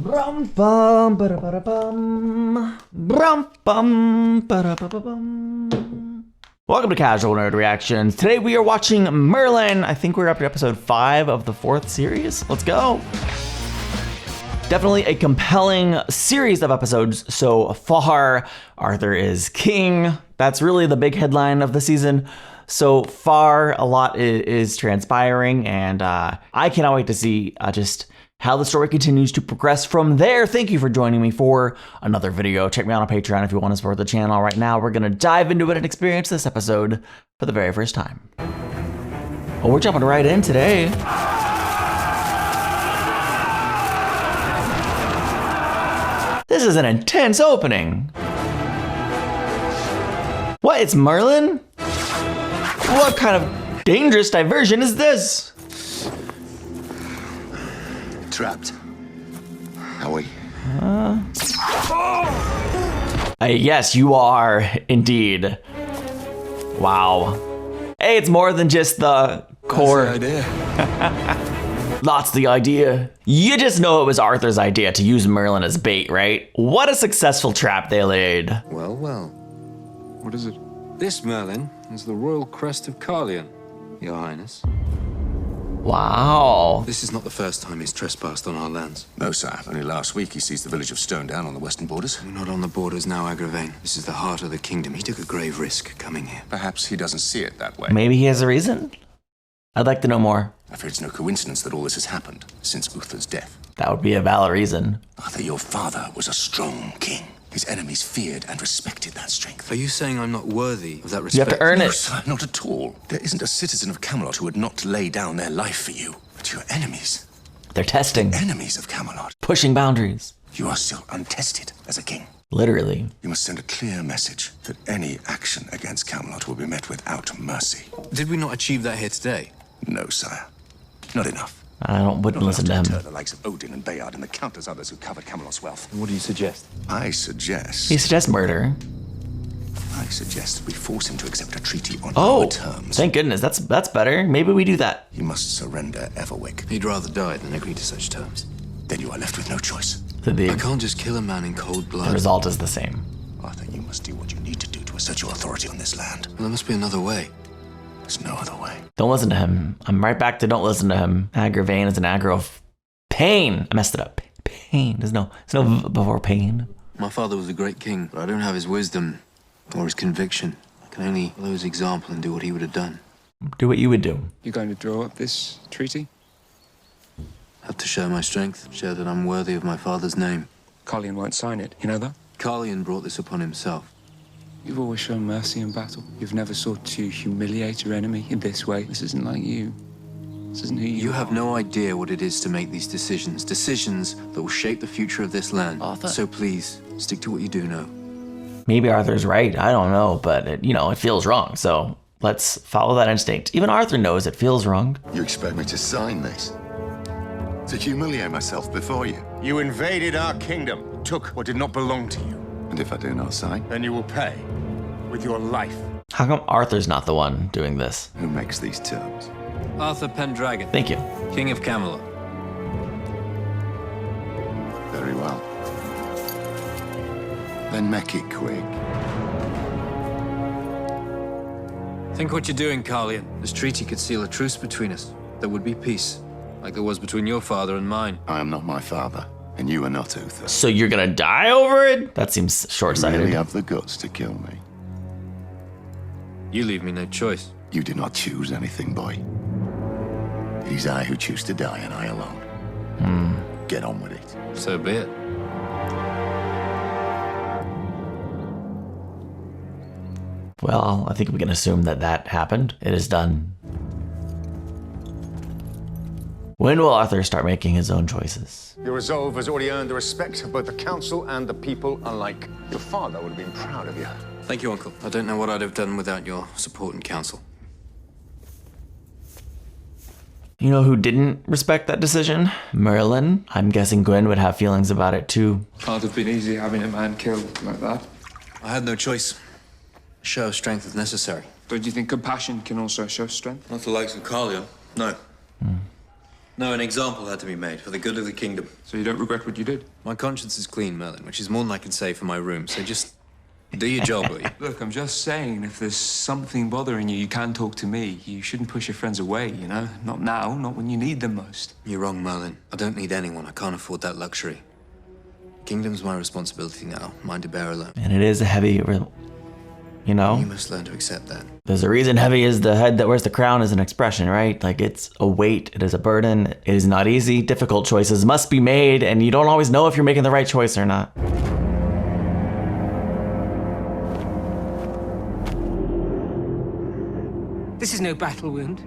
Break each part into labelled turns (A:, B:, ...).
A: Brum bum ba ba bum. Brum bum ba ba bum. Welcome to Casual Nerd Reactions. Today we are watching Merlin. I think we're up to episode 5 of the 4th series. Let's go. Definitely a compelling series of episodes so far. Arthur is king. That's really the big headline of the season. So far, a lot is transpiring, and I cannot wait to see just how the story continues to progress from there. Thank you for joining me for another video. Check me out on Patreon if you want to support the channel. Right now, we're going to dive into it and experience this episode for the very first time. Well, we're jumping right in today. This is an intense opening. What? It's Merlin? What kind of dangerous diversion is this?
B: Trapped. Are we?
A: Yes, you are indeed. Wow. Hey, it's more than just the core.
B: That's the idea.
A: That's the idea. You just know it was Arthur's idea to use Merlin as bait, right? What a successful trap they laid.
C: Well, well. What is it? This Merlin is the royal crest of Carlion, Your Highness.
A: Wow.
C: This is not the first time he's trespassed on our lands.
B: No, sire. Only last week he seized the village of Stone Down on the western borders.
C: We're not on the borders now, Agravane. This is the heart of the kingdom. He took a grave risk coming here.
B: Perhaps he doesn't see it that way.
A: Maybe he has a reason? I'd like to know more.
B: I fear it's no coincidence that all this has happened since Uther's death.
A: That would be a valid reason.
B: Arthur, your father was a strong king. His enemies feared and respected that strength.
C: Are you saying I'm not worthy of that respect?
A: You have to earn
B: No,
A: it.
B: sire, not at all. There isn't a citizen of Camelot who would not lay down their life for you. But your enemies,
A: They're testing,
B: enemies of Camelot,
A: pushing boundaries.
B: you are still untested as a king.
A: Literally.
B: You must send a clear message that any action against Camelot will be met without mercy.
C: Did we not achieve that here today?
B: No, sire. Not enough.
A: Wouldn't
B: Not
A: listen to
B: enough
A: him.
B: to deter the likes of Odin and Bayard and the countless others who covered Camelot's wealth.
C: And what do you suggest?
B: I suggest
A: He suggests murder.
B: that we force him to accept a treaty on
A: Oh,
B: our terms.
A: thank goodness. That's better. Maybe we do that.
B: He must surrender Everwick.
C: He'd rather die than agree to such terms.
B: Then you are left with no choice.
A: The
C: I can't just kill a man in cold blood.
A: result is the same.
B: Arthur, you must do what you need to do to assert your authority on this land.
C: Well, there must be another way.
B: There's no other way.
A: Don't listen to him. I'm right back to don't listen to him. Agravane is an aggro of pain. I messed it up. Pain. There's no v before pain.
C: My father was a great king, but I don't have his wisdom or his conviction. I can only follow his example and do what he would have done.
A: Do what you would do.
D: You're going to draw up this treaty?
C: I have to show my strength, show that I'm worthy of my father's name.
D: Carlion won't sign it. You know that?
C: Carlion brought this upon himself.
D: You've always shown mercy in battle. You've never sought to humiliate your enemy in this way. This isn't like you. This isn't who you
C: You
D: are.
C: have no idea what it is to make these decisions. Decisions that will shape the future of this land.
A: Arthur.
C: So please, stick to what you do know.
A: Maybe Arthur's right. I don't know, but it feels wrong. So let's follow that instinct. Even Arthur knows it feels wrong.
B: You expect me to sign this? To humiliate myself before you?
E: You invaded our kingdom, took what did not belong to you.
B: And if I do not sign,
E: Then you will pay with your life.
A: How come Arthur's not the one doing this?
B: who makes these terms?
C: Arthur Pendragon,
A: Thank you.
C: King of Camelot.
B: Very well. Then make it quick.
C: Think what you're doing, Carlion. This treaty could seal a truce between us. There would be peace, like there was between your father and mine.
B: I am not my father, and you are not Uther.
A: So you're gonna die over it? That seems
B: You
A: short-sighted.
B: really have the guts to kill me.
C: You leave me no choice.
B: You did not choose anything, boy. It is I who choose to die, and I alone. Get on with it.
C: So be it.
A: Well, I think we can assume that happened. It is done. When will Arthur start making his own choices?
E: Your resolve has already earned the respect of both the council and the people alike. Your father would have been proud of you.
C: Thank you, Uncle. I don't know what I'd have done without your support and counsel.
A: You know who didn't respect that decision? Merlin. I'm guessing Gwen would have feelings about it too.
D: Can't have been easy having a man killed like that.
C: I had no choice. A show of strength if necessary.
D: But do you think compassion can also show strength?
C: Not the likes of Carlion, no. No, an example had to be made for the good of the kingdom.
D: So you don't regret what you did?
C: My conscience is clean, Merlin, which is more than I can say for my room. So just do your job, will you?
D: Look, I'm just saying, if there's something bothering you, you can talk to me. You shouldn't push your friends away, you know? Not now, not when you need them most.
C: You're wrong, Merlin. I don't need anyone. I can't afford that luxury. Kingdom's my responsibility now, mine to bear alone.
A: And it is a heavy, you
C: You
A: know?
C: must learn to accept that.
A: There's a reason heavy is the head that wears the crown is an expression, right? Like it's a weight, it is a burden, it is not easy. Difficult choices must be made, and you don't always know if you're making the right choice or not.
F: This is no battle wound.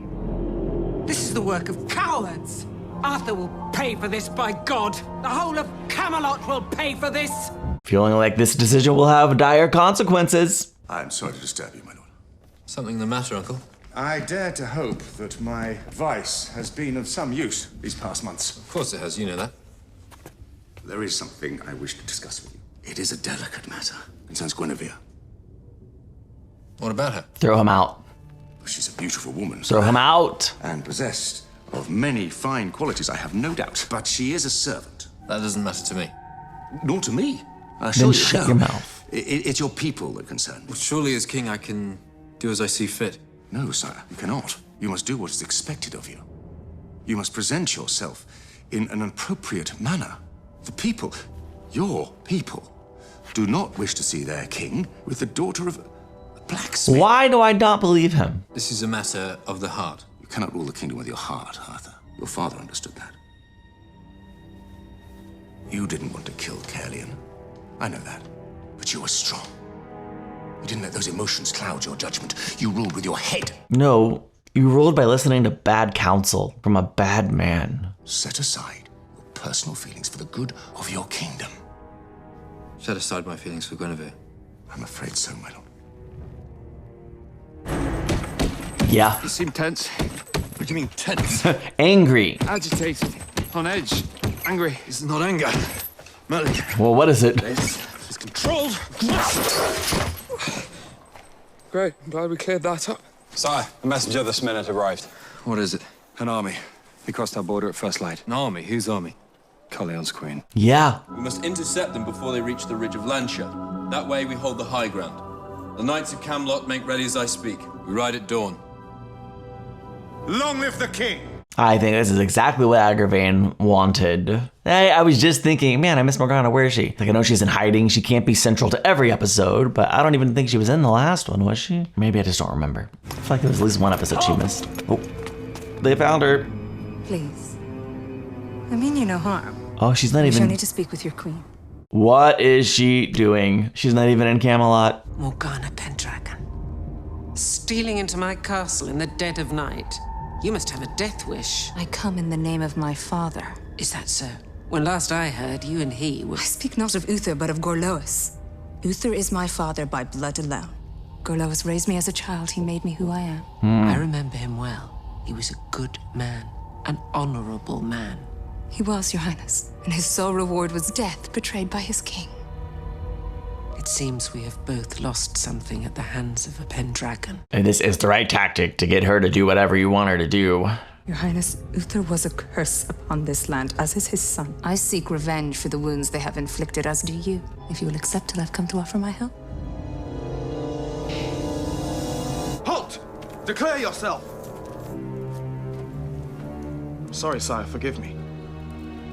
F: This is the work of cowards. Arthur will pay for this, by God. The whole of Camelot will pay for this.
A: Feeling like this decision will have dire consequences.
B: I'm sorry to disturb you, my lord.
C: Something the matter, Uncle?
E: I dare to hope that my advice has been of some use these past months.
C: Of course it has, you know that.
B: There is something I wish to discuss with you. It is a delicate matter. Concerns Guinevere.
C: What about her?
A: Throw him out.
B: She's a beautiful woman.
A: Throw him out.
B: And possessed of many fine qualities, I have no doubt. But she is a servant.
C: That doesn't matter to me.
B: Nor to me. I assure
A: Then
B: you.
A: shut
B: No.
A: your mouth.
B: It's your people that concern me.
C: Well, surely as king I can do as I see fit.
B: No, sire, you cannot. You must do what is expected of you. You must present yourself in an appropriate manner. The people, your people, do not wish to see their king with the daughter of a blacksmith.
A: Why do I not believe him?
C: This is a matter of the heart.
B: You cannot rule the kingdom with your heart, Arthur. Your father understood that. You didn't want to kill Caerleon. I know that. But you were strong. You didn't let those emotions cloud your judgment. You ruled with your head.
A: No, you ruled by listening to bad counsel from a bad man.
B: Set aside your personal feelings for the good of your kingdom.
C: Set aside my feelings for Guinevere.
B: I'm afraid so, my lord.
A: Yeah.
D: You seem tense.
C: What do you mean, tense?
A: Angry.
D: Agitated. On edge. Angry.
C: This is not anger. Merlin,
A: Well, what is it?
C: this is controlled.
D: Great. I'm glad we cleared that up.
G: Sire, a messenger this minute arrived.
C: What is it?
G: An army. They crossed our border at first light.
C: An army? Whose army?
G: Caerleon's queen.
A: Yeah.
H: We must intercept them before they reach the ridge of Lancia. That way we hold the high ground. The knights of Camelot make ready as I speak. We ride at dawn.
E: Long live the king!
A: I think this is exactly what Agravane wanted. I was just thinking, man, I miss Morgana. Where is she? Like, I know she's in hiding. She can't be central to every episode, but I don't even think she was in the last one, was she? Maybe I just don't remember. I feel like there was at least one episode she missed. Oh, they found her.
I: Please. I mean you no harm.
A: Oh, she's not
I: I shall
A: even.
I: need to speak with your queen.
A: What is she doing? She's not even in Camelot.
F: Morgana Pendragon. Stealing into my castle in the dead of night. You must have a death wish.
I: I come in the name of my father.
F: Is that so? When last I heard, you and he were...
I: I speak not of Uther, but of Gorlois. Uther is my father by blood alone. Gorlois raised me as a child. He made me who I am.
F: I remember him well. He was a good man. An honorable man.
I: He was, Your Highness. And his sole reward was death, betrayed by his king.
F: It seems we have both lost something at the hands of a Pendragon.
A: And this is the right tactic to get her to do whatever you want her to do.
I: Your Highness, Uther was a curse upon this land, as is his son. I seek revenge for the wounds they have inflicted, as do you. If you will accept till I've come to offer my help.
J: Halt! Declare yourself! Sorry, sire, forgive me.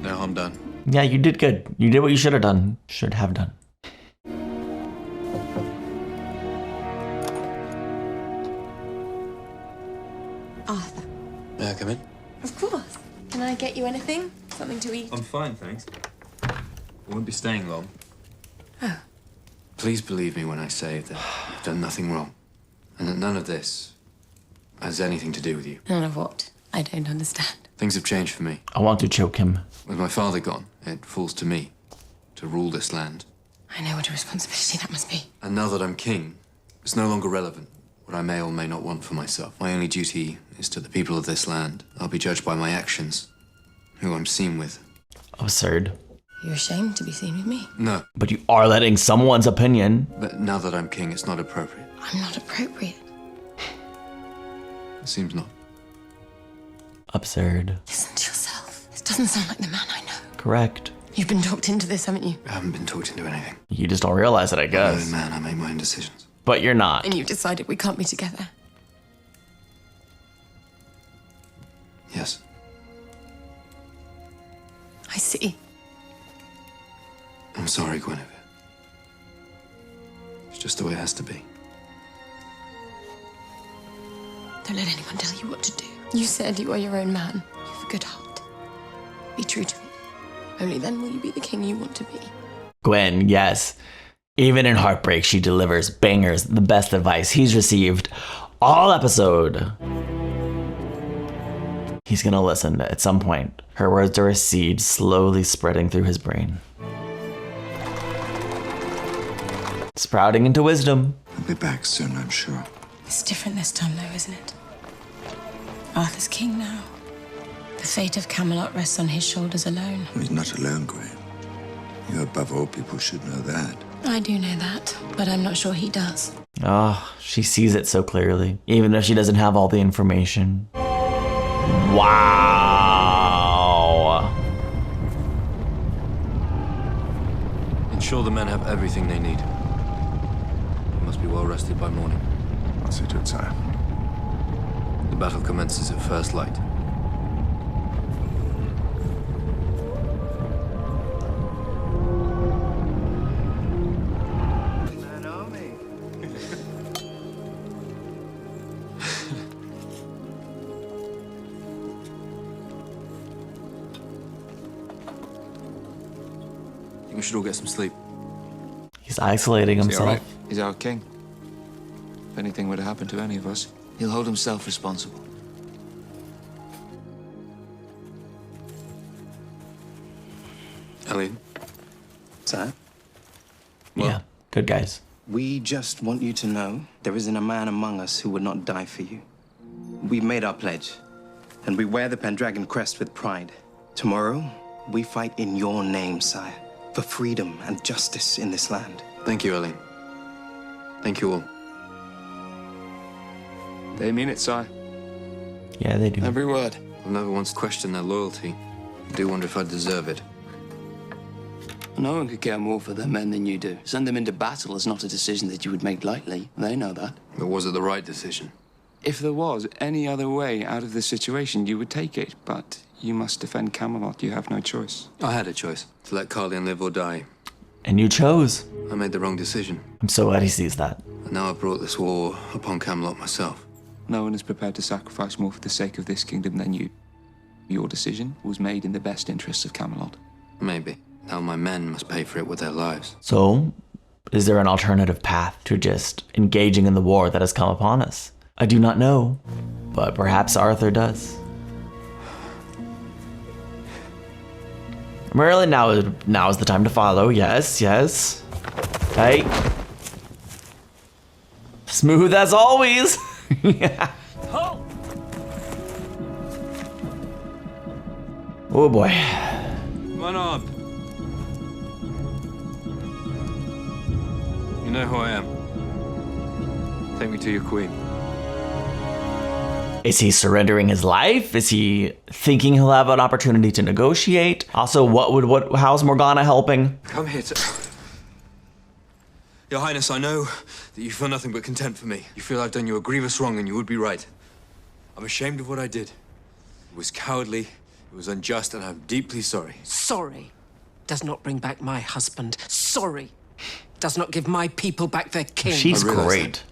C: No, I'm done.
A: Yeah, you did good. You did what you should have done. Should have done.
K: Arthur.
C: May I come in?
K: Of course. Can I get you anything? Something to eat?
C: I'm fine, thanks. I won't be staying long. Please believe me when I say that you've done nothing wrong. And that none of this has anything to do with you.
K: None of what? I don't understand.
C: Things have changed for me.
A: I want to choke him.
C: With my father gone, it falls to me to rule this land.
K: I know what a responsibility that must be.
C: And now that I'm king, it's no longer relevant what I may or may not want for myself. My only duty is to the people of this land. I'll be judged by my actions, who I'm seen with.
A: Absurd.
K: You're ashamed to be seen with me.
C: No,
A: But you are letting someone's opinion.
C: but now that I'm king, it's not appropriate.
K: I'm not appropriate.
C: It seems not.
A: Absurd.
K: Listen to yourself. Doesn't sound like the man I know.
A: Correct.
K: You've been talked into this, haven't you?
C: I haven't been talked into anything.
A: You just don't realize it, I
C: I'm
A: guess.
C: a man, I make my own decisions.
A: But you're not.
K: And you've decided we can't be together.
C: Yes.
K: I see.
C: I'm sorry, Guinevere. It's just the way it has to be.
K: Don't let anyone tell you what to do. You said you are your own man. You have a good heart. Be true to it. Only then will you be the king you want to be.
A: Gwen, yes. Even in heartbreak, she delivers bangers, the best advice he's received all episode. He's gonna listen at some point. Her words are a seed slowly spreading through his brain. Sprouting into wisdom.
L: I'll be back soon, I'm sure.
K: It's different this time, though, isn't it? Arthur's king now. The fate of Camelot rests on his shoulders alone.
L: He's not alone, Gwen. You, above all people, should know that.
K: I do know that, but I'm not sure he does.
A: Oh, she sees it so clearly, even if she doesn't have all the information. Wow.
C: Ensure the men have everything they need. They must be well rested by morning.
B: I'll see to it, sire.
C: The battle commences at first light. We should all get some sleep.
A: He's isolating
D: Is he
A: himself.
D: all right? He's our king. If anything were to happen to any of us,
M: He'll hold himself responsible.
C: Ellie?
M: Sir?
A: Yeah, good guys.
M: We just want you to know there isn't a man among us who would not die for you. We've made our pledge, and we wear the Pendragon crest with pride. Tomorrow, we fight in your name, sire, for freedom and justice in this land.
C: Thank you, Ellie. Thank you all.
D: they mean it, sire.
A: Yeah, they do.
D: Every word.
C: I've never once questioned their loyalty. I do wonder if I deserve it.
M: No one could care more for their men than you do. Send them into battle is not a decision that you would make lightly. They know that.
C: But was it the right decision?
D: If there was any other way out of this situation, you would take it. But you must defend Camelot. You have no choice.
C: I had a choice. To let Carlion live or die.
A: And you chose.
C: I made the wrong decision.
A: I'm so glad he sees that.
C: And now I've brought this war upon Camelot myself.
D: No one is prepared to sacrifice more for the sake of this kingdom than you. Your decision was made in the best interests of Camelot.
C: Maybe. Now my men must pay for it with their lives.
A: So, is there an alternative path to just engaging in the war that has come upon us? I do not know, but perhaps Arthur does. Merlin, now is the time to follow. Yes, yes. Hey. Smooth as always. Yeah. Oh boy.
H: Come on up. You know who I am. Take me to your queen.
A: Is he surrendering his life? Is he thinking he'll have an opportunity to negotiate? Also, how's Morgana helping?
C: Come here to... Your Highness, I know that you feel nothing but contempt for me. You feel I've done you a grievous wrong, and you would be right. I'm ashamed of what I did. It was cowardly, it was unjust, and I'm deeply sorry.
F: Sorry does not bring back my husband. Sorry does not give my people back their king.
A: She's
C: I realize
A: great.
C: that.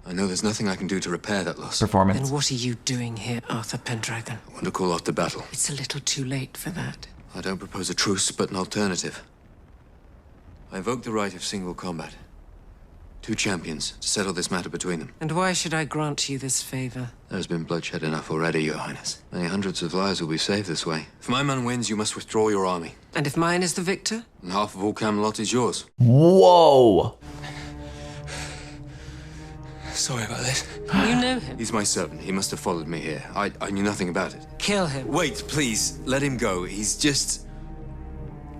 C: I know there's nothing I can do to repair that loss.
A: Performance.
F: Then what are you doing here, Arthur Pendragon?
C: I want to call off the battle.
F: It's a little too late for that.
C: I don't propose a truce, but an alternative. I invoke the right of single combat. 2 champions to settle this matter between them.
F: And why should I grant you this favor?
C: There's been bloodshed enough already, Your Highness. Many hundreds of lives will be saved this way. If my man wins, you must withdraw your army.
F: And if mine is the victor?
C: And half of all Camelot is yours.
A: Whoa.
C: Sorry about this.
F: You know him.
C: He's my servant. He must have followed me here. I knew nothing about it.
F: Kill him.
C: Wait, please. Let him go. He's just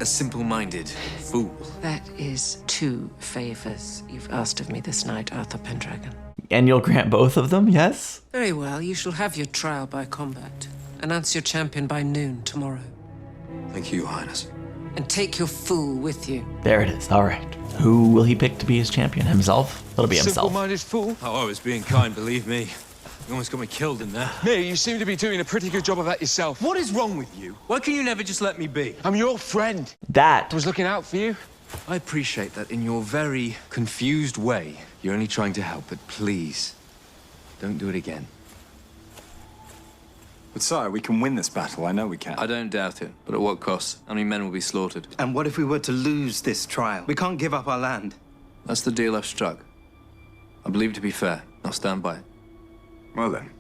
C: a simple-minded fool.
F: That is 2 favors you've asked of me this night, Arthur Pendragon.
A: And you'll grant both of them, yes?
F: Very well. You shall have your trial by combat. Announce your champion by noon tomorrow.
C: Thank you, Your Highness.
F: And take your fool with you.
A: There it is. All right. Who will he pick to be his champion? Himself? It'll be himself.
D: Simple-minded fool.
C: Oh, I was being kind, believe me. You almost got me killed in there.
D: Me, you seem to be doing a pretty good job of that yourself.
C: What is wrong with you? Why can you never just let me be?
D: I'm your friend.
A: That
D: I was looking out for you.
C: I appreciate that in your very confused way, you're only trying to help, but please, don't do it again.
G: But sire, we can win this battle. I know we can.
C: I don't doubt it, but at what cost? How many men will be slaughtered?
M: And what if we were to lose this trial? We can't give up our land.
C: That's the deal I've struck. I believe it to be fair. I'll stand by it.
B: Well then,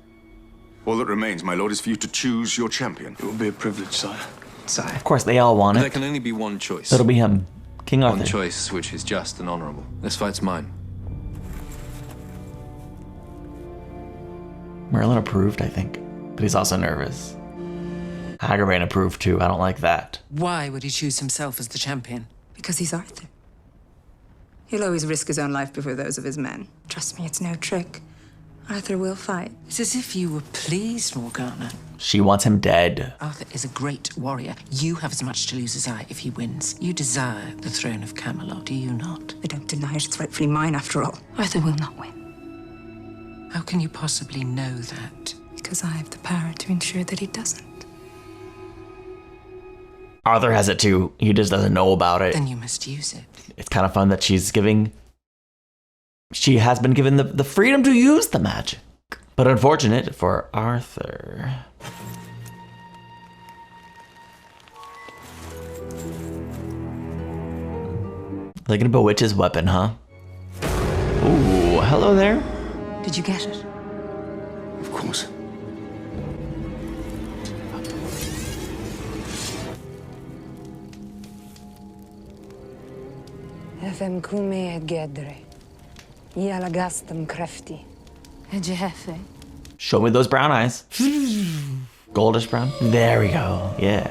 B: all that remains, my lord, is for you to choose your champion.
D: It will be a privilege, sire.
M: Sire.
A: Of course, they all want
C: There
A: it.
C: can only be one choice.
A: It'll be him. King Arthur.
C: One choice which is just and honorable. This fight's mine.
A: Merlin approved, I think. But he's also nervous. Agravane approved too. I don't like that.
F: Why would he choose himself as the champion?
I: Because he's Arthur. He'll always risk his own life before those of his men. Trust me, it's no trick. Arthur will fight.
F: It's as if you were pleased, Morgana.
A: She wants him dead.
F: Arthur is a great warrior. You have as much to lose as I if he wins. You desire the throne of Camelot, do you not?
I: I don't deny it's rightfully mine, after all. Arthur will not win.
F: How can you possibly know that?
I: Because I have the power to ensure that he doesn't.
A: Arthur has it too. He just doesn't know about it.
F: Then you must use it.
A: It's kind of fun that she has been given the freedom to use the magic. But unfortunate for Arthur. They're gonna bewitch his weapon, huh? Ooh, hello there.
I: Did you get it?
B: Of course.
N: Efem kume gedre. Yalagastam krefti. Ejehefe.
A: Show me those brown eyes. Goldish brown. There we go. Yeah.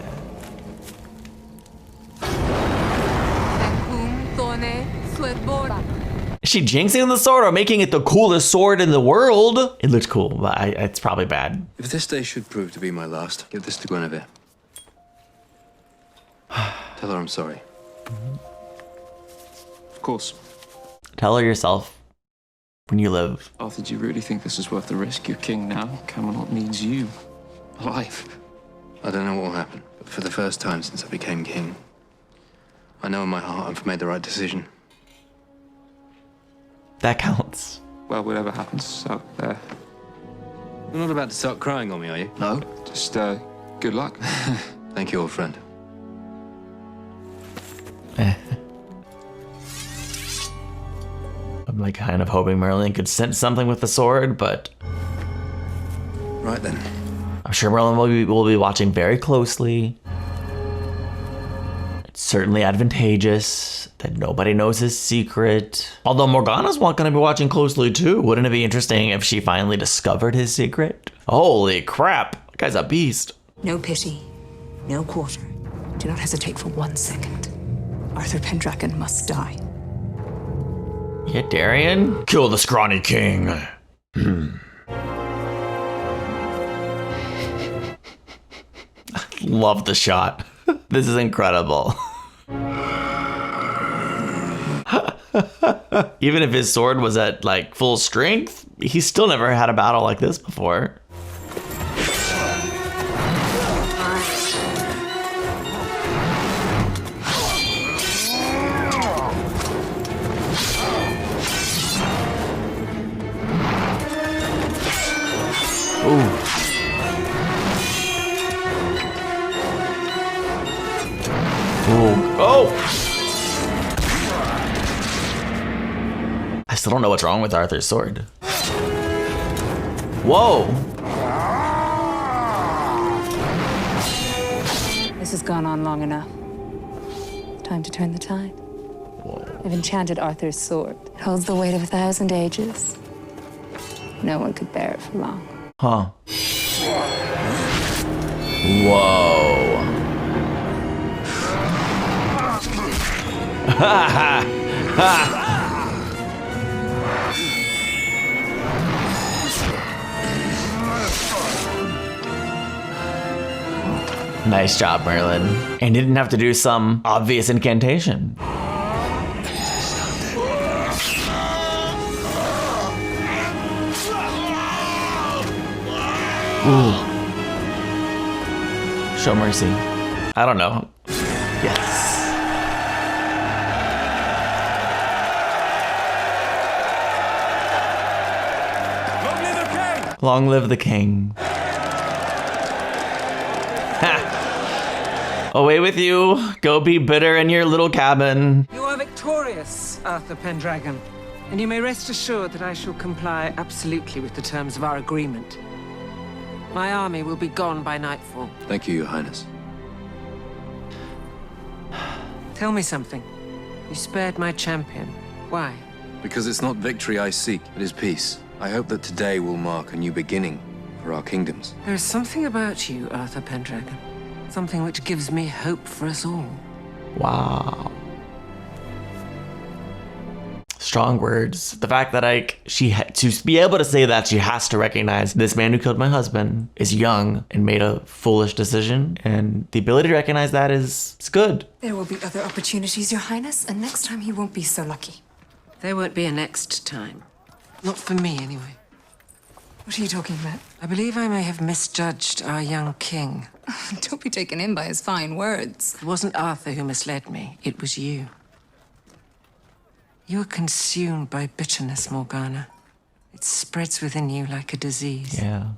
A: Is she jinxing the sword or making it the coolest sword in the world? It looks cool, but it's probably bad.
C: If this day should prove to be my last, give this to Guinevere. Tell her I'm sorry.
D: Of course.
A: Tell her yourself when you live.
D: Arthur, do you really think this is worth the risk? You're king now. Camelot needs you. Alive.
C: I don't know what will happen, but for the first time since I became king, I know in my heart I've made the right decision.
A: That counts.
D: Well, whatever happens out there.
C: You're not about to start crying on me, are you?
D: No. Just, good luck.
C: Thank you, old friend.
A: I'm like kind of hoping Merlin could sense something with the sword, but
C: Right then.
A: I'm sure Merlin will be watching very closely. It's certainly advantageous that nobody knows his secret. Although Morgana's going to be watching closely too. Wouldn't it be interesting if she finally discovered his secret? Holy crap, that guy's a beast.
I: No pity, no quarter. Do not hesitate for 1 second. Arthur Pendragon must die.
A: Yeah, Darian? Kill the scrawny king. Love the shot. This is incredible. Even if his sword was at like full strength, he still never had a battle like this before. Ooh. Oh! I still don't know what's wrong with Arthur's sword. Whoa!
N: This has gone on long enough. Time to turn the tide.
A: Whoa.
N: I've enchanted Arthur's sword. It holds the weight of 1,000 ages. No one could bear it for long.
A: Huh. Whoa. Ha ha ha! Nice job, Merlin. And you didn't have to do some obvious incantation. Ooh. Show mercy. I don't know. Yes. Long live the king. Ha! Away with you. Go be bitter in your little cabin.
F: You are victorious, Arthur Pendragon. And you may rest assured that I shall comply absolutely with the terms of our agreement. My army will be gone by nightfall.
H: Thank you, Your Highness.
F: Tell me something. You spared my champion. Why?
H: Because it's not victory I seek, it is peace. I hope that today will mark a new beginning for our kingdoms.
F: There is something about you, Arthur Pendragon. Something which gives me hope for us all.
A: Wow. Strong words. The fact that to be able to say that, she has to recognize this man who killed my husband is young and made a foolish decision, and the ability to recognize that is good.
I: There will be other opportunities, Your Highness, and next time he won't be so lucky.
F: There won't be a next time. Not for me, anyway.
I: What are you talking about?
F: I believe I may have misjudged our young king.
I: Don't be taken in by his fine words.
F: It wasn't Arthur who misled me. It was you. You are consumed by bitterness, Morgana. It spreads within you like a disease.
A: Yeah.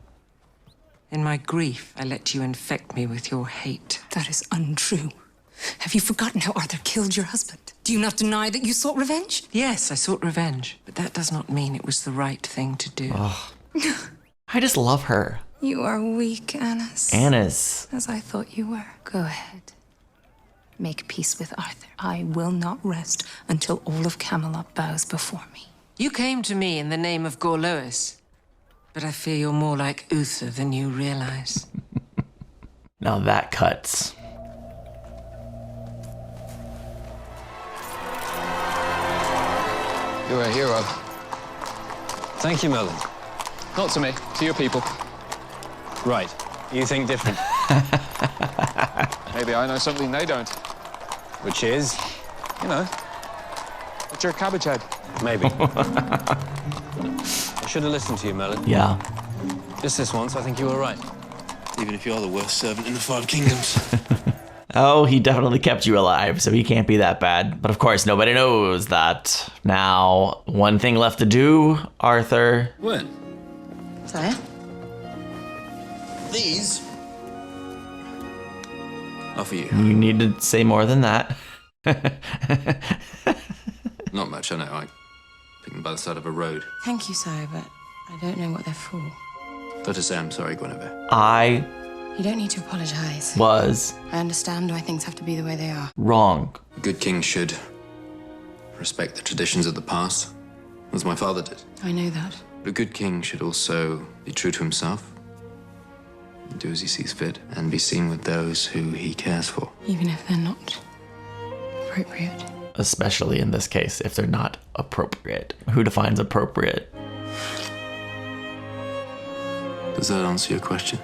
F: In my grief, I let you infect me with your hate.
I: That is untrue. Have you forgotten how Arthur killed your husband? Do you not deny that you sought revenge?
F: Yes, I sought revenge, but that does not mean it was the right thing to do.
A: Oh. I just love her.
I: You are weak, Annis.
A: Annis.
I: As I thought you were. Go ahead. Make peace with Arthur. I will not rest until all of Camelot bows before me.
F: You came to me in the name of Gorlois, but I fear you're more like Uther than you realize.
A: Now that cuts.
C: You're a hero. Thank you, Merlin.
D: Not to me, to your people.
C: Right. You think different.
D: Maybe I know something they don't.
C: Which is?
D: You know, that you're a cabbage head.
C: Maybe. I should have listened to you, Merlin.
A: Yeah.
C: Just this once, I think you were right. Even if you're the worst servant in the Five Kingdoms.
A: Oh, he definitely kept you alive, so he can't be that bad. But of course, nobody knows that. Now, one thing left to do, Arthur.
H: Gwen.
K: Sire?
H: These are for you.
A: You need to say more than that.
H: Not much, I know. I picked them by the side of a road.
K: Thank you, sire, but I don't know what they're for.
H: Got to say I'm sorry, Guinevere.
K: You don't need to apologize.
A: Was
K: I understand why things have to be the way they are.
A: wrong.
H: A good king should respect the traditions of the past, as my father did.
K: I know that.
H: But a good king should also be true to himself, do as he sees fit, and be seen with those who he cares for.
K: Even if they're not appropriate.
A: Especially in this case, if they're not appropriate. Who defines appropriate?
H: Does that answer your question?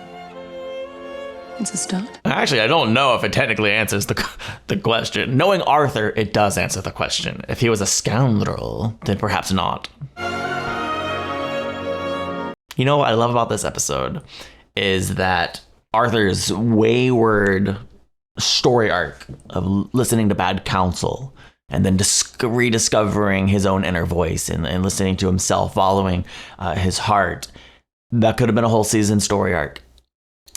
K: It's a start.
A: Actually, I don't know if it technically answers the question. Knowing Arthur, it does answer the question. If he was a scoundrel, then perhaps not. You know what I love about this episode is that Arthur's wayward story arc of listening to bad counsel and then rediscovering his own inner voice and listening to himself, following his heart. That could have been a whole season story arc.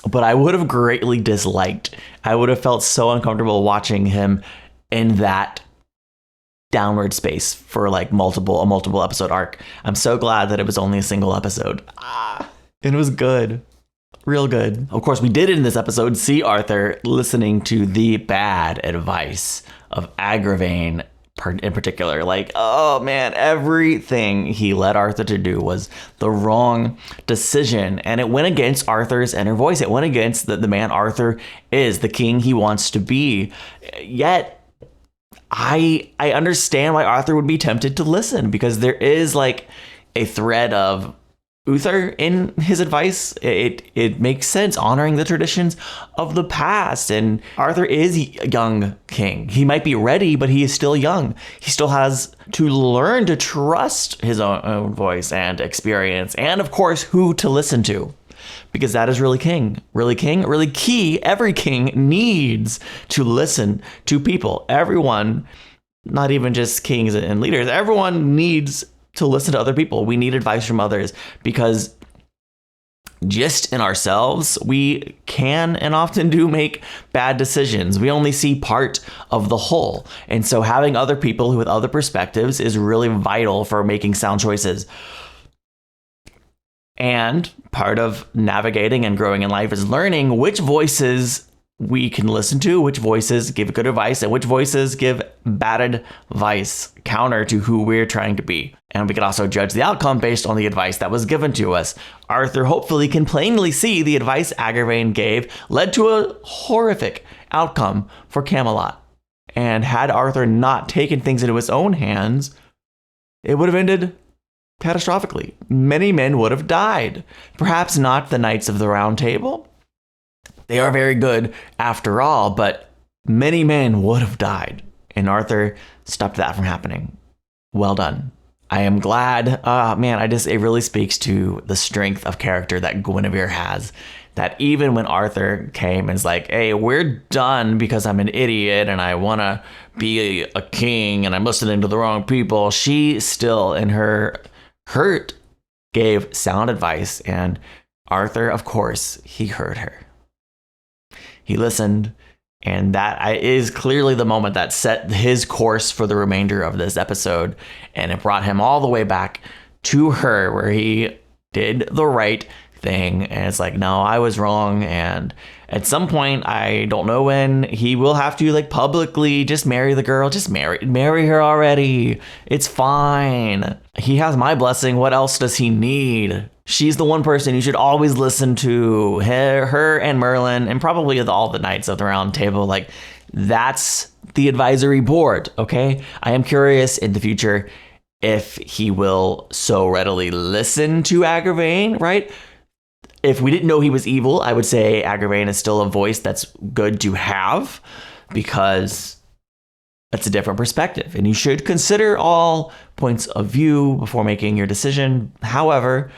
A: But I would have greatly disliked, I would have felt so uncomfortable watching him in that downward space for like a multiple episode arc. I'm so glad that it was only a single episode. It was good. Real good. Of course, we did in this episode see Arthur listening to the bad advice of Agravane in particular. Like, oh man, everything he led Arthur to do was the wrong decision. And it went against Arthur's inner voice. It went against the man Arthur is, the king he wants to be. Yet, I understand why Arthur would be tempted to listen, because there is like a thread of Uther in his advice. It makes sense, honoring the traditions of the past. And Arthur is a young king. He might be ready, but he is still young. He still has to learn to trust his own voice and experience, and of course, who to listen to. Because that is really key. Every king needs to listen to people. Everyone, not even just kings and leaders, everyone needs to listen to other people. We need advice from others, because just in ourselves, we can and often do make bad decisions. We only see part of the whole. And so having other people with other perspectives is really vital for making sound choices. And part of navigating and growing in life is learning which voices we can listen to, which voices give good advice, and which voices give bad advice counter to who we're trying to be. And we can also judge the outcome based on the advice that was given to us. Arthur hopefully can plainly see the advice Agravane gave led to a horrific outcome for Camelot. And had Arthur not taken things into his own hands, it would have ended catastrophically. Many men would have died. Perhaps not the Knights of the Round Table. They are very good after all, but many men would have died. And Arthur stopped that from happening. Well done. I am glad. It really speaks to the strength of character that Guinevere has. That even when Arthur came and is like, hey, we're done because I'm an idiot and I want to be a king and I'm listening to the wrong people, she still, in her hurt, gave sound advice. And Arthur, of course, he heard her. He listened, and that is clearly the moment that set his course for the remainder of this episode, and it brought him all the way back to her, where he did the right thing. And it's like, no, I was wrong. And at some point, I don't know when, he will have to publicly just marry the girl. Just marry her already. It's fine. He has my blessing. What else does he need? She's the one person you should always listen to. Her and Merlin, and probably all the Knights of the Round Table. That's the advisory board, okay? I am curious in the future if he will so readily listen to Agravane, right? If we didn't know he was evil, I would say Agravane is still a voice that's good to have, because that's a different perspective. And you should consider all points of view before making your decision. However,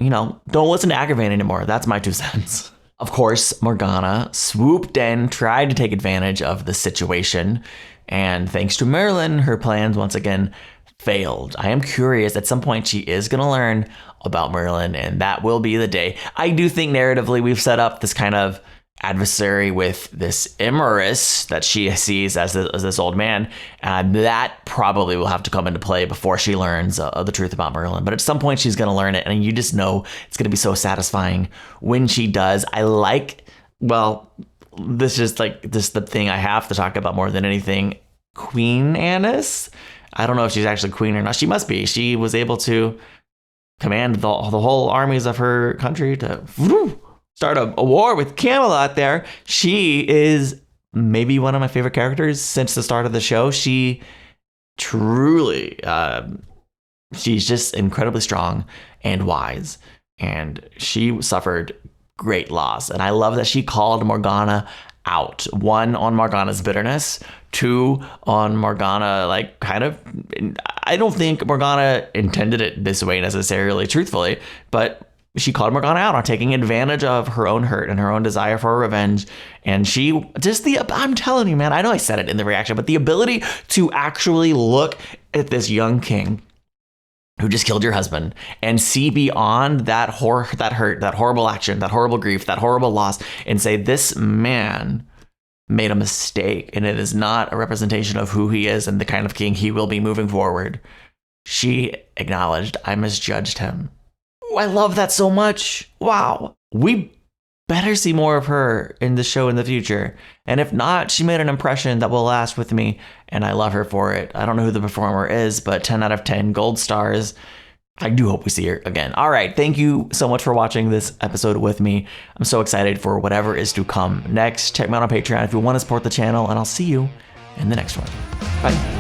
A: don't listen to Agravane anymore. That's my 2 cents. Of course, Morgana swooped in, tried to take advantage of the situation. And thanks to Merlin, her plans once again failed. I am curious, at some point she is going to learn about Merlin, and that will be the day. I do think narratively we've set up this kind of adversary with this Imerus that she sees as this old man. That probably will have to come into play before she learns the truth about Merlin. But at some point she's going to learn it, and you just know it's going to be so satisfying when she does. This is the thing I have to talk about more than anything. Queen Annis? I don't know if she's actually queen or not. She must be. She was able to command the whole armies of her country to start a war with Camelot there. She is maybe one of my favorite characters since the start of the show. She truly, she's just incredibly strong and wise. And she suffered great loss. And I love that she called Morgana out. 1, on Morgana's bitterness. 2, on Morgana, I don't think Morgana intended it this way necessarily, truthfully, but she called Morgana out on taking advantage of her own hurt and her own desire for revenge. And I'm telling you, man, I know I said it in the reaction, but the ability to actually look at this young king who just killed your husband and see beyond that hurt, that horrible action, that horrible grief, that horrible loss, and say, this man made a mistake, and it is not a representation of who he is and the kind of king he will be moving forward. She acknowledged, I misjudged him. Ooh, I love that so much. Wow. We better see more of her in the show in the future. And if not, she made an impression that will last with me, and I love her for it. I don't know who the performer is, but 10 out of 10 gold stars. I do hope we see her again. All right. Thank you so much for watching this episode with me. I'm so excited for whatever is to come next. Check me out on Patreon if you want to support the channel, and I'll see you in the next one. Bye.